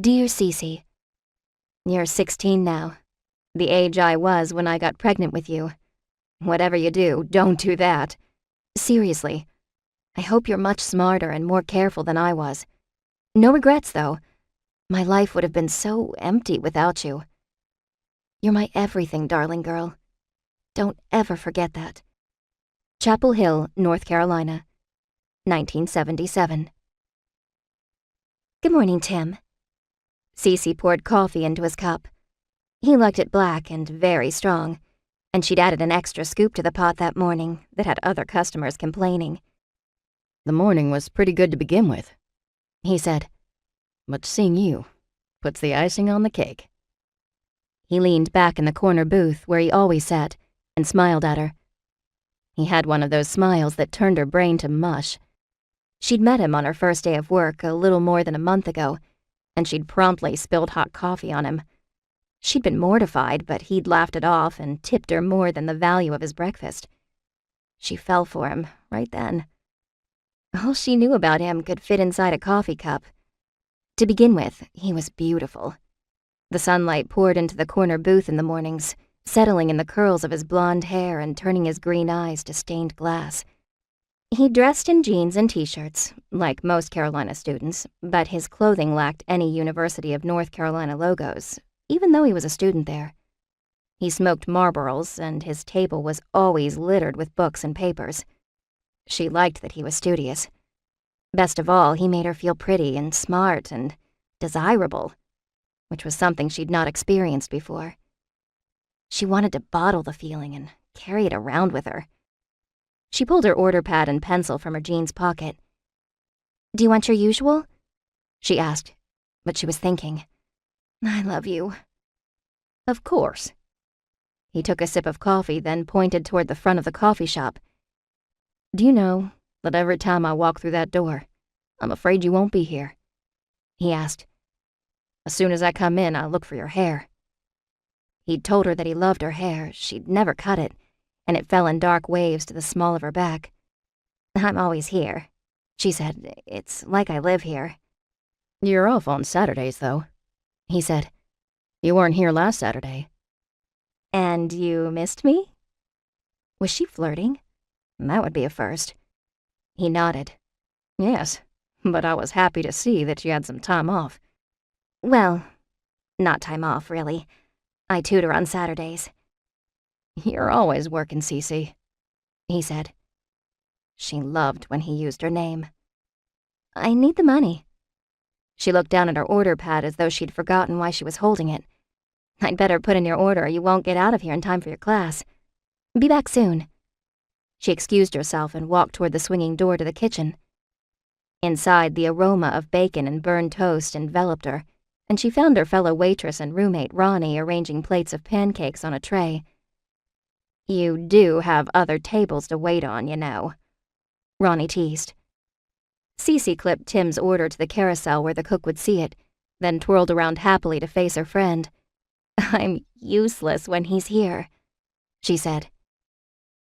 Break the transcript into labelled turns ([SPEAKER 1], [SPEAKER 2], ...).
[SPEAKER 1] Dear CeeCee, you're 16 now, the age I was when I got pregnant with you. Whatever you do, don't do that. Seriously, I hope you're much smarter and more careful than I was. No regrets, though. My life would have been so empty without you. You're my everything, darling girl. Don't ever forget that. Chapel Hill, North Carolina, 1977. Good morning, Tim. CeeCee poured coffee into his cup. He liked it black and very strong, and she'd added an extra scoop to the pot that morning that had other customers complaining.
[SPEAKER 2] The morning was pretty good to begin with, he said, but seeing you puts the icing on the cake.
[SPEAKER 1] He leaned back in the corner booth where he always sat and smiled at her. He had one of those smiles that turned her brain to mush. She'd met him on her first day of work a little more than a month ago, and she'd promptly spilled hot coffee on him. She'd been mortified, but he'd laughed it off and tipped her more than the value of his breakfast. She fell for him right then. All she knew about him could fit inside a coffee cup. To begin with, he was beautiful. The sunlight poured into the corner booth in the mornings, settling in the curls of his blonde hair and turning his green eyes to stained glass. He dressed in jeans and t-shirts, like most Carolina students, but his clothing lacked any University of North Carolina logos, even though he was a student there. He smoked Marlboros, and his table was always littered with books and papers. She liked that he was studious. Best of all, he made her feel pretty and smart and desirable, which was something she'd not experienced before. She wanted to bottle the feeling and carry it around with her. She pulled her order pad and pencil from her jeans pocket. "Do you want your usual?" she asked, but she was thinking, "I love you." "Of course." He took a sip of coffee, then pointed toward the front of the coffee shop. "Do you know that every time I walk through that door, I'm afraid you won't be here?" he asked. "As soon as I come in, I look for your hair." He'd told her that he loved her hair. She'd never cut it, and it fell in dark waves to the small of her back. "I'm always here," she said. "It's like I live here."
[SPEAKER 2] "You're off on Saturdays, though," he said. "You weren't here last Saturday."
[SPEAKER 1] "And you missed me?" Was she flirting? That would be a first. He nodded.
[SPEAKER 2] "Yes, but I was happy to see that you had some time off."
[SPEAKER 1] "Well, not time off, really. I tutor on Saturdays."
[SPEAKER 2] "You're always working, CeeCee,"
[SPEAKER 1] he said. She loved when he used her name. "I need the money." She looked down at her order pad as though she'd forgotten why she was holding it. "I'd better put in your order or you won't get out of here in time for your class. Be back soon." She excused herself and walked toward the swinging door to the kitchen. Inside, the aroma of bacon and burned toast enveloped her, and she found her fellow waitress and roommate Ronnie arranging plates of pancakes on a tray. "You do have other tables to wait on, you know," Ronnie teased. CeeCee clipped Tim's order to the carousel where the cook would see it, then twirled around happily to face her friend. "I'm useless when he's here," she said.